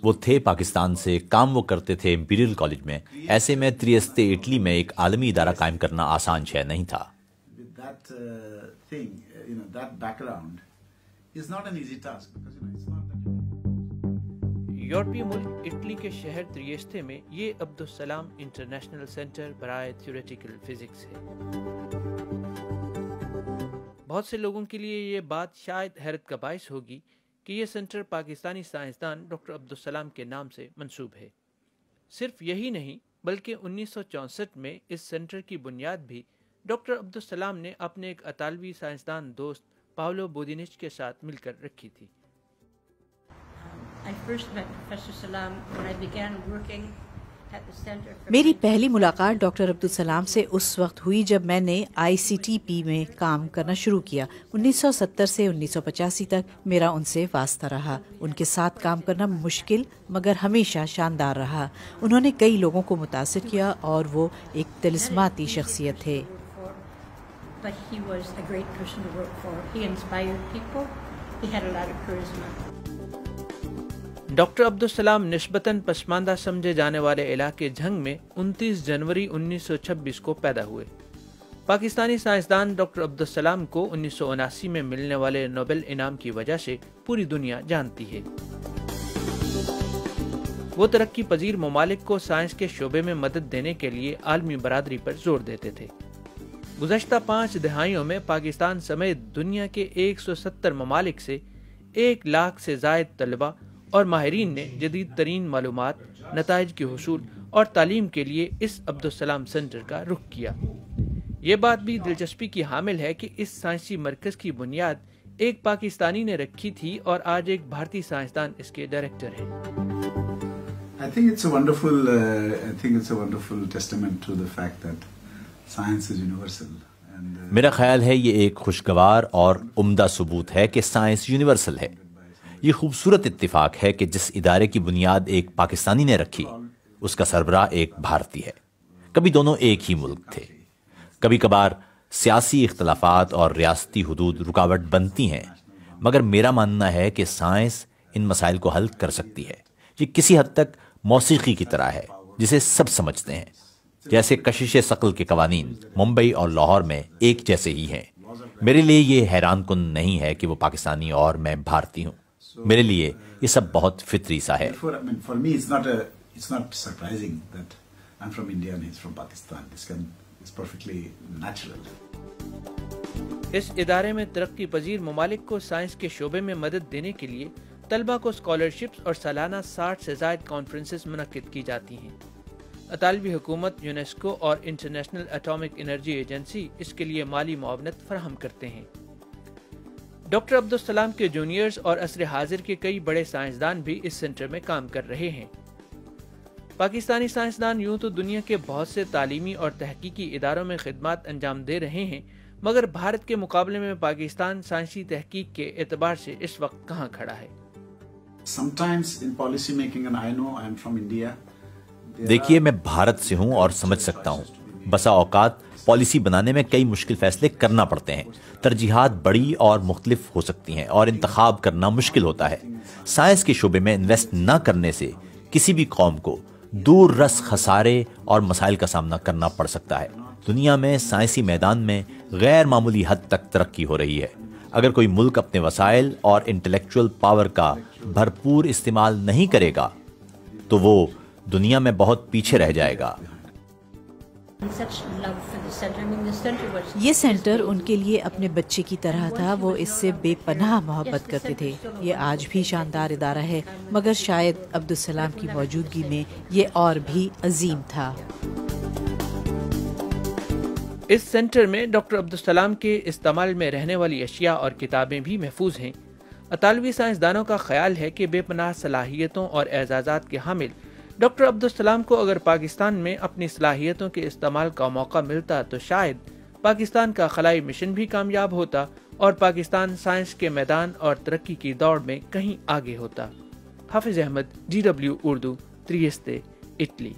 وہ تھے پاکستان سے، کام وہ کرتے تھے امپیریل کالج میں. ایسے میں تریستے اٹلی میں ایک عالمی ادارہ قائم کرنا آسان شے نہیں تھا. یورپی ملک اٹلی کے شہر تریستے میں یہ عبدالسلام انٹرنیشنل سینٹر برائے تھیوریٹیکل فزکس ہے. بہت سے لوگوں کے لیے یہ بات شاید حیرت کا باعث ہوگی کہ یہ سینٹر پاکستانی سائنسدان ڈاکٹر عبدالسلام کے نام سے منسوب ہے. صرف یہی نہیں بلکہ 1964 میں اس سینٹر کی بنیاد بھی ڈاکٹر عبدالسلام نے اپنے ایک اطالوی سائنسدان دوست پاولو بودینچ کے ساتھ مل کر رکھی تھی. میری پہلی ملاقات ڈاکٹر عبدالسلام سے اس وقت ہوئی جب میں نے ICTP میں کام کرنا شروع کیا. 1970 سے 1985 تک میرا ان سے واسطہ رہا. ان کے ساتھ کام کرنا مشکل مگر ہمیشہ شاندار رہا. انہوں نے کئی لوگوں کو متاثر کیا اور وہ ایک طلسماتی شخصیت تھے. ڈاکٹر عبدالسلام نسبتاً پسماندہ سمجھے جانے والے علاقے جھنگ میں 29 جنوری 1926 کو پیدا ہوئے. پاکستانی سائنسدان ڈاکٹر عبدالسلام کو 1979 میں ملنے والے نوبل انعام کی وجہ سے پوری دنیا جانتی ہے. وہ ترقی پذیر ممالک کو سائنس کے شعبے میں مدد دینے کے لیے عالمی برادری پر زور دیتے تھے. گزشتہ 5 دہائیوں میں پاکستان سمیت دنیا کے 170 ممالک سے 1 لاکھ سے زائد طلباء اور ماہرین نے جدید ترین معلومات، نتائج کے حصول اور تعلیم کے لیے اس عبدالسلام سینٹر کا رخ کیا. یہ بات بھی دلچسپی کی حامل ہے کہ اس سائنسی مرکز کی بنیاد ایک پاکستانی نے رکھی تھی اور آج ایک بھارتی سائنسدان اس کے ڈائریکٹر ہیں. I think it's a wonderful testament to the fact that science is universal. میرا خیال ہے یہ ایک خوشگوار اور عمدہ ثبوت ہے کہ سائنس یونیورسل ہے. یہ خوبصورت اتفاق ہے کہ جس ادارے کی بنیاد ایک پاکستانی نے رکھی اس کا سربراہ ایک بھارتی ہے. کبھی دونوں ایک ہی ملک تھے. کبھی کبھار سیاسی اختلافات اور ریاستی حدود رکاوٹ بنتی ہیں، مگر میرا ماننا ہے کہ سائنس ان مسائل کو حل کر سکتی ہے. یہ کسی حد تک موسیقی کی طرح ہے جسے سب سمجھتے ہیں. جیسے کشش ثقل کے قوانین ممبئی اور لاہور میں ایک جیسے ہی ہیں. میرے لیے یہ حیران کن نہیں ہے کہ وہ پاکستانی اور میں بھارتی ہوں. میرے لیے یہ سب بہت فطری سا ہے. For me it's not surprising that I'm from India and he's from Pakistan. It's perfectly natural. اس ادارے میں ترقی پذیر ممالک کو سائنس کے شعبے میں مدد دینے کے لیے طلبہ کو اسکالرشپس اور سالانہ 60 سے زائد کانفرنسز منعقد کی جاتی ہیں. اطالوی حکومت، یونیسکو اور انٹرنیشنل ایٹامک انرجی ایجنسی اس کے لیے مالی معاونت فراہم کرتے ہیں. ڈاکٹر عبدالسلام کے جونیئرز اور عصر حاضر کے کئی بڑے سائنسدان بھی اس سینٹر میں کام کر رہے ہیں. پاکستانی سائنسدان یوں تو دنیا کے بہت سے تعلیمی اور تحقیقی اداروں میں خدمات انجام دے رہے ہیں، مگر بھارت کے مقابلے میں پاکستان سائنسی تحقیق کے اعتبار سے اس وقت کہاں کھڑا ہے؟ دیکھیے، میں بھارت سے ہوں اور سمجھ سکتا ہوں. بسا اوقات پالیسی بنانے میں کئی مشکل فیصلے کرنا پڑتے ہیں. ترجیحات بڑی اور مختلف ہو سکتی ہیں اور انتخاب کرنا مشکل ہوتا ہے. سائنس کے شعبے میں انویسٹ نہ کرنے سے کسی بھی قوم کو دور رس خسارے اور مسائل کا سامنا کرنا پڑ سکتا ہے. دنیا میں سائنسی میدان میں غیر معمولی حد تک ترقی ہو رہی ہے. اگر کوئی ملک اپنے وسائل اور انٹلیکچوئل پاور کا بھرپور استعمال نہیں کرے گا تو وہ دنیا میں بہت پیچھے رہ جائے گا. یہ سینٹر ان کے لیے اپنے بچے کی طرح تھا. وہ اس سے بے پناہ محبت کرتے تھے. یہ آج بھی شاندار ادارہ ہے، مگر شاید عبدالسلام کی موجودگی میں یہ اور بھی عظیم تھا. اس سینٹر میں ڈاکٹر عبدالسلام کے استعمال میں رہنے والی اشیاء اور کتابیں بھی محفوظ ہیں. اطالوی سائنسدانوں کا خیال ہے کہ بے پناہ صلاحیتوں اور اعزازات کے حامل ڈاکٹر عبدالسلام کو اگر پاکستان میں اپنی صلاحیتوں کے استعمال کا موقع ملتا تو شاید پاکستان کا خلائی مشن بھی کامیاب ہوتا اور پاکستان سائنس کے میدان اور ترقی کی دوڑ میں کہیں آگے ہوتا. حافظ احمد، DW اردو، تریستے، اٹلی.